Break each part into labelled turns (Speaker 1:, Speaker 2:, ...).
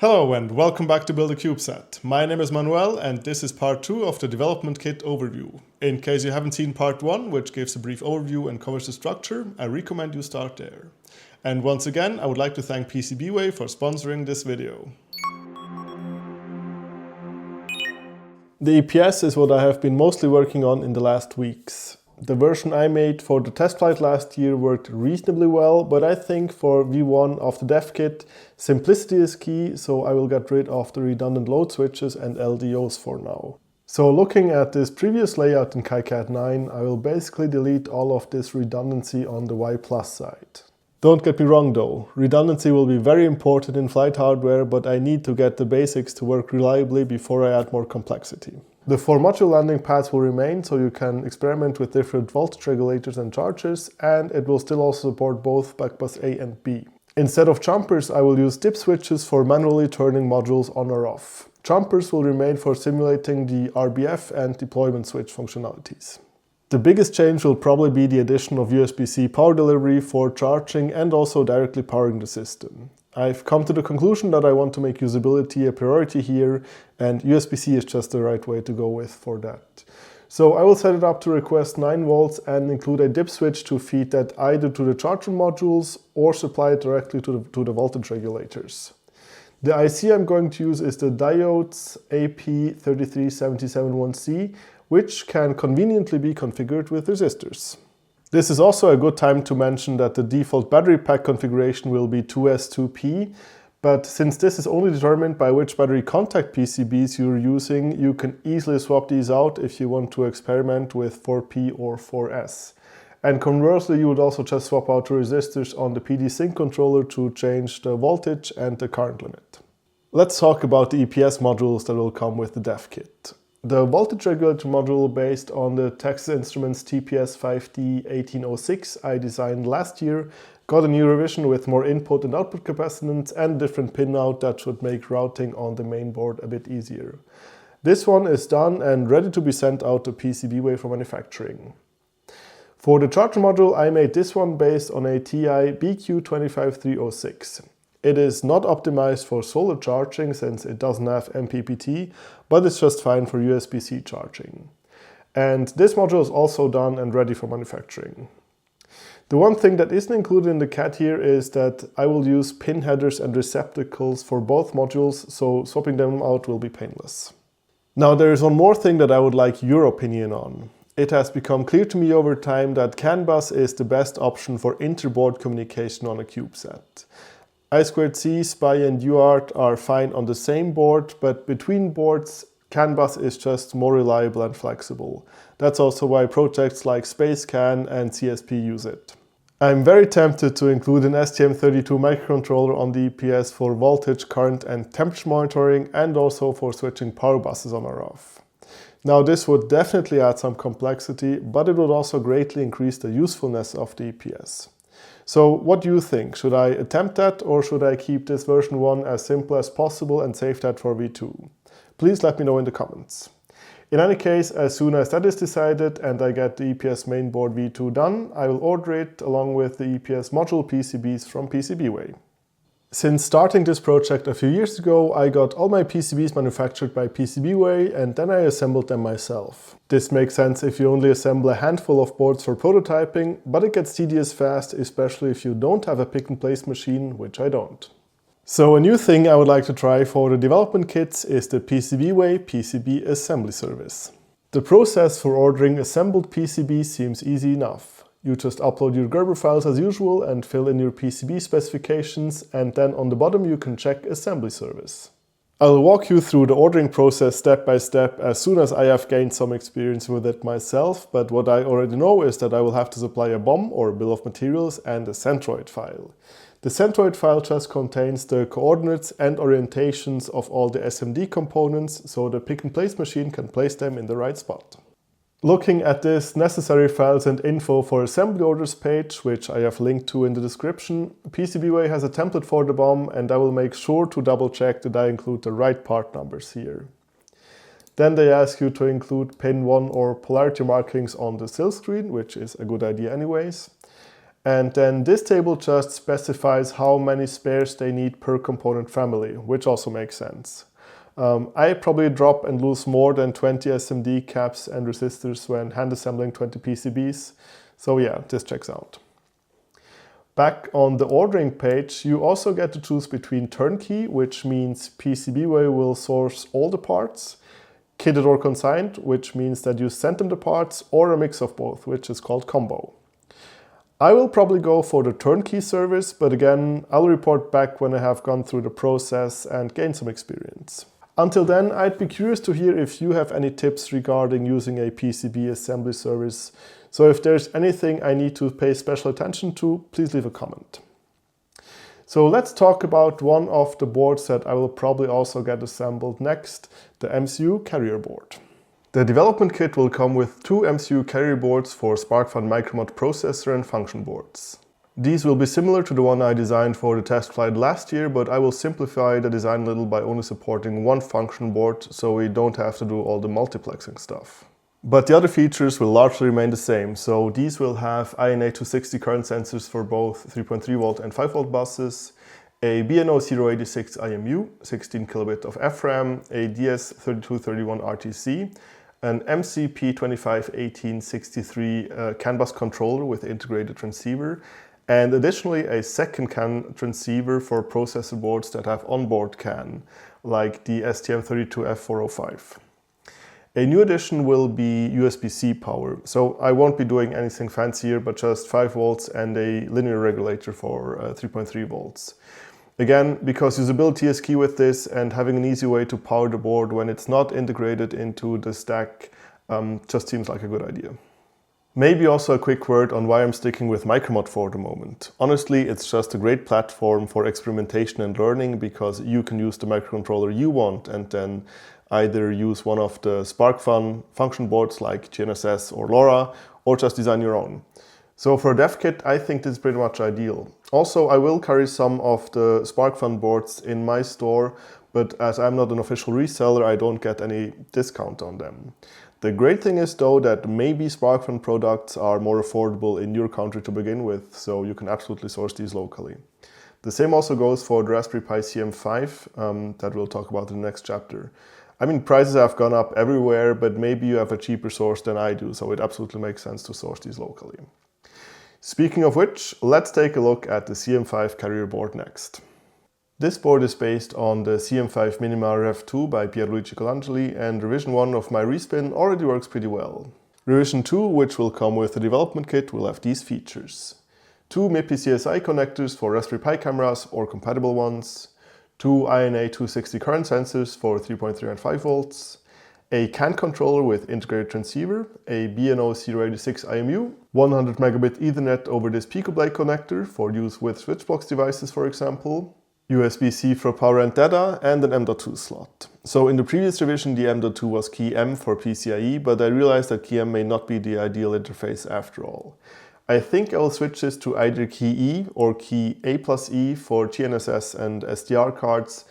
Speaker 1: Hello and welcome back to Build a CubeSat. My name is Manuel and this is part 2 of the development kit overview. In case you haven't seen part 1, which gives a brief overview and covers the structure, I recommend you start there. And once again, I would like to thank PCBWay for sponsoring this video. The EPS is what I have been mostly working on in the last weeks. The version I made for the test flight last year worked reasonably well, but I think for V1 of the dev kit, simplicity is key, so I will get rid of the redundant load switches and LDOs for now. So looking at this previous layout in KiCad 9, I will basically delete all of this redundancy on the Y+ side. Don't get me wrong though, redundancy will be very important in flight hardware, but I need to get the basics to work reliably before I add more complexity. The 4 module landing pads will remain, so you can experiment with different voltage regulators and chargers, and it will still also support both backbus A and B. Instead of jumpers, I will use dip switches for manually turning modules on or off. Jumpers will remain for simulating the RBF and deployment switch functionalities. The biggest change will probably be the addition of USB-C power delivery for charging and also directly powering the system. I've come to the conclusion that I want to make usability a priority here, and USB-C is just the right way to go with for that. So I will set it up to request 9 volts and include a dip switch to feed that either to the charger modules or supply it directly to the voltage regulators. The IC I'm going to use is the diodes AP33771C, which can conveniently be configured with resistors. This is also a good time to mention that the default battery pack configuration will be 2S2P, but since this is only determined by which battery contact PCBs you're using, you can easily swap these out if you want to experiment with 4P or 4S. And conversely, you would also just swap out the resistors on the PD sync controller to change the voltage and the current limit. Let's talk about the EPS modules that will come with the dev kit. The voltage regulator module based on the Texas Instruments TPS5D1806 I designed last year got a new revision with more input and output capacitance and different pin out that should make routing on the main board a bit easier. This one is done and ready to be sent out to PCBWay for manufacturing. For the charger module, I made this one based on a TI BQ25306. It is not optimized for solar charging since it doesn't have MPPT, but it's just fine for USB-C charging. And this module is also done and ready for manufacturing. The one thing that isn't included in the CAD here is that I will use pin headers and receptacles for both modules, so swapping them out will be painless. Now there is one more thing that I would like your opinion on. It has become clear to me over time that CAN bus is the best option for inter-board communication on a CubeSat. I2C, SPI and UART are fine on the same board, but between boards, CAN bus is just more reliable and flexible. That's also why projects like SpaceCAN and CSP use it. I'm very tempted to include an STM32 microcontroller on the EPS for voltage, current and temperature monitoring and also for switching power buses on or off. Now this would definitely add some complexity, but it would also greatly increase the usefulness of the EPS. So what do you think? Should I attempt that or should I keep this version 1 as simple as possible and save that for V2? Please let me know in the comments. In any case, as soon as that is decided and I get the EPS mainboard V2 done, I will order it along with the EPS module PCBs from PCBWay. Since starting this project a few years ago, I got all my PCBs manufactured by PCBWay and then I assembled them myself. This makes sense if you only assemble a handful of boards for prototyping, but it gets tedious fast, especially if you don't have a pick-and-place machine, which I don't. So a new thing I would like to try for the development kits is the PCBWay PCB assembly service. The process for ordering assembled PCBs seems easy enough. You just upload your Gerber files as usual and fill in your PCB specifications, and then on the bottom you can check assembly service. I'll walk you through the ordering process step by step as soon as I have gained some experience with it myself, but what I already know is that I will have to supply a BOM or bill of materials and a Centroid file. The Centroid file just contains the coordinates and orientations of all the SMD components, so the pick-and-place machine can place them in the right spot. Looking at this necessary files and info for assembly orders page, which I have linked to in the description, PCBWay has a template for the BOM and I will make sure to double check that I include the right part numbers here. Then they ask you to include pin 1 or polarity markings on the sill screen, which is a good idea anyways. And then this table just specifies how many spares they need per component family, which also makes sense. I probably drop and lose more than 20 SMD caps and resistors when hand assembling 20 PCBs. So yeah, this checks out. Back on the ordering page, you also get to choose between turnkey, which means PCBWay will source all the parts, kitted or consigned, which means that you send them the parts, or a mix of both, which is called combo. I will probably go for the turnkey service, but again, I'll report back when I have gone through the process and gained some experience. Until then, I'd be curious to hear if you have any tips regarding using a PCB assembly service. So if there's anything I need to pay special attention to, please leave a comment. So let's talk about one of the boards that I will probably also get assembled next, the MCU Carrier Board. The development kit will come with two MCU Carrier Boards for SparkFun Micromod processor and function boards. These will be similar to the one I designed for the test flight last year, but I will simplify the design a little by only supporting one function board, so we don't have to do all the multiplexing stuff. But the other features will largely remain the same, so these will have INA 260 current sensors for both 3.3 volt and 5 volt buses, a BNO 086 IMU, 16 kilobit of FRAM, a DS3231 RTC, an MCP25 1863 CAN bus controller with integrated transceiver, and additionally a second CAN transceiver for processor boards that have onboard CAN, like the STM32F405. A new addition will be USB-C power, so I won't be doing anything fancier, but just 5 volts and a linear regulator for 3.3 volts. Again, because usability is key with this, and having an easy way to power the board when it's not integrated into the stack just seems like a good idea. Maybe also a quick word on why I'm sticking with Micromod for the moment. Honestly, it's just a great platform for experimentation and learning, because you can use the microcontroller you want and then either use one of the SparkFun function boards like GNSS or LoRa, or just design your own. So for a dev kit, I think this is pretty much ideal. Also, I will carry some of the SparkFun boards in my store, but as I'm not an official reseller, I don't get any discount on them. The great thing is though that maybe SparkFun products are more affordable in your country to begin with, so you can absolutely source these locally. The same also goes for the Raspberry Pi CM5 that we'll talk about in the next chapter. I mean, prices have gone up everywhere, but maybe you have a cheaper source than I do, so it absolutely makes sense to source these locally. Speaking of which, let's take a look at the CM5 Carrier Board next. This board is based on the CM5 Minima Rev 2 by Pierluigi Colangeli, and revision 1 of my respin already works pretty well. Revision 2, which will come with the development kit, will have these features. 2 MIPI CSI connectors for Raspberry Pi cameras or compatible ones, 2 INA 260 current sensors for 3.3 and 5 volts, a CAN controller with integrated transceiver, a BNO 086 IMU, 100 megabit Ethernet over this PCBWay connector for use with switchbox devices, for example, USB-C for power and data, and an M.2 slot. So in the previous revision, the M.2 was key M for PCIe, but I realized that key M may not be the ideal interface after all. I think I will switch this to either key E or key A+E for GNSS and SDR cards,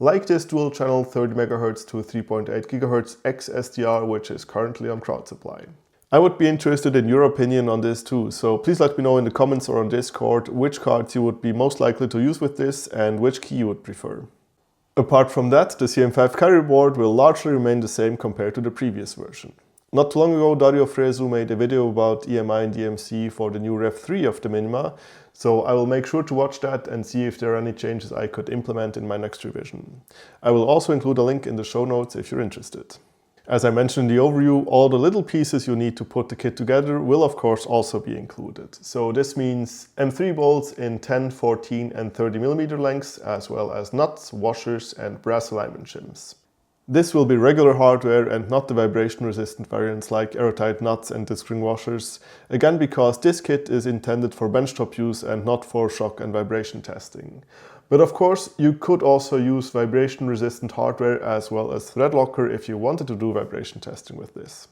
Speaker 1: like this dual channel 30 MHz to 3.8 GHz XSDR, which is currently on crowd supply. I would be interested in your opinion on this too, so please let me know in the comments or on Discord which cards you would be most likely to use with this and which key you would prefer. Apart from that, the CM5 Carrier Board will largely remain the same compared to the previous version. Not too long ago, Dario Fresu made a video about EMI and DMC for the new Rev 3 of the Minima, so I will make sure to watch that and see if there are any changes I could implement in my next revision. I will also include a link in the show notes if you're interested. As I mentioned in the overview, all the little pieces you need to put the kit together will of course also be included. So this means M3 bolts in 10, 14 and 30 mm lengths, as well as nuts, washers and brass alignment shims. This will be regular hardware and not the vibration resistant variants like airtight nuts and disc ring washers, again because this kit is intended for benchtop use and not for shock and vibration testing. But of course, you could also use vibration resistant hardware as well as thread locker if you wanted to do vibration testing with this.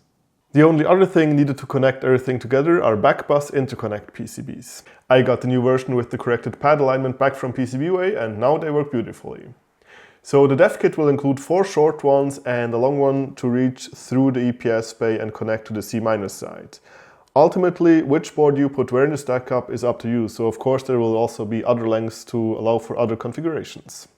Speaker 1: The only other thing needed to connect everything together are backbus interconnect PCBs. I got the new version with the corrected pad alignment back from PCBWay and now they work beautifully. So the dev kit will include 4 short ones and a long one to reach through the EPS bay and connect to the C- side. Ultimately, which board you put where in the stack up is up to you, so of course there will also be other lengths to allow for other configurations.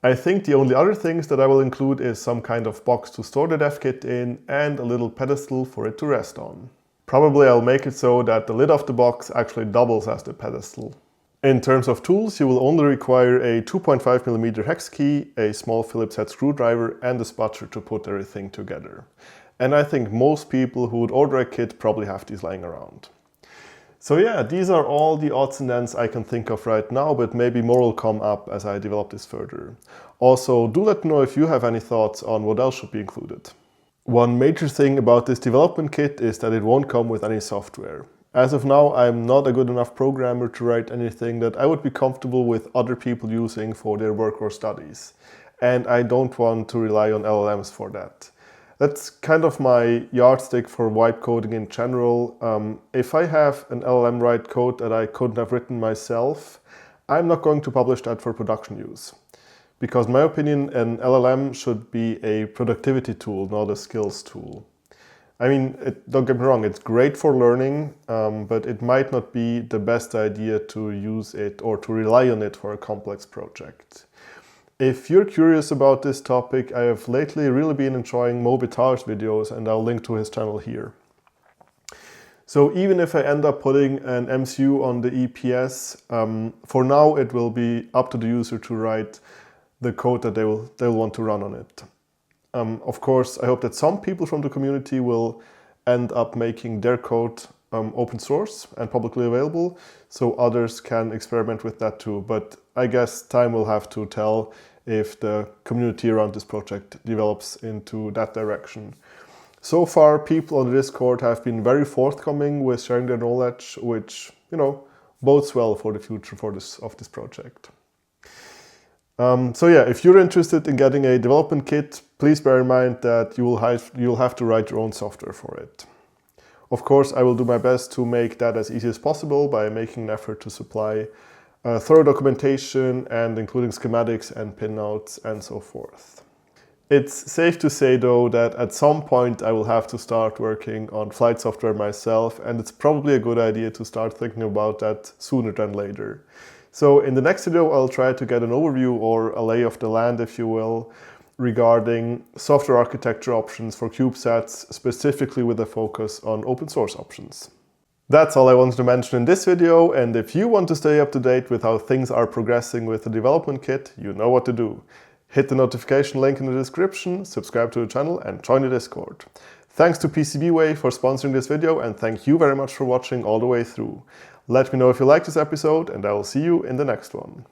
Speaker 1: I think the only other things that I will include is some kind of box to store the dev kit in and a little pedestal for it to rest on. Probably I'll make it so that the lid of the box actually doubles as the pedestal. In terms of tools, you will only require a 2.5mm hex key, a small Phillips head screwdriver and a spatula to put everything together. And I think most people who would order a kit probably have these lying around. So yeah, these are all the odds and ends I can think of right now, but maybe more will come up as I develop this further. Also, do let me know if you have any thoughts on what else should be included. One major thing about this development kit is that it won't come with any software. As of now, I'm not a good enough programmer to write anything that I would be comfortable with other people using for their work or studies. And I don't want to rely on LLMs for that. That's kind of my yardstick for wipe coding in general. If I have an LLM write code that I couldn't have written myself, I'm not going to publish that for production use. Because in my opinion, an LLM should be a productivity tool, not a skills tool. I mean, don't get me wrong, it's great for learning, but it might not be the best idea to use it or to rely on it for a complex project. If you're curious about this topic, I have lately really been enjoying Mo Bitar's videos, and I'll link to his channel here. So even if I end up putting an MCU on the EPS, for now it will be up to the user to write the code that they'll want to run on it. Of course, I hope that some people from the community will end up making their code open source and publicly available, so others can experiment with that too. But I guess time will have to tell if the community around this project develops into that direction. So far, people on the Discord have been very forthcoming with sharing their knowledge, which, bodes well for the future of this project. So yeah, if you're interested in getting a development kit, please bear in mind that you'll have to write your own software for it. Of course, I will do my best to make that as easy as possible by making an effort to supply thorough documentation and including schematics and pinouts and so forth. It's safe to say though that at some point I will have to start working on flight software myself, and it's probably a good idea to start thinking about that sooner than later. So in the next video I'll try to get an overview or a lay of the land, if you will, regarding software architecture options for CubeSats, specifically with a focus on open source options. That's all I wanted to mention in this video, and if you want to stay up to date with how things are progressing with the development kit, you know what to do. Hit the notification link in the description, subscribe to the channel and join the Discord. Thanks to PCBWay for sponsoring this video, and thank you very much for watching all the way through. Let me know if you liked this episode, and I will see you in the next one.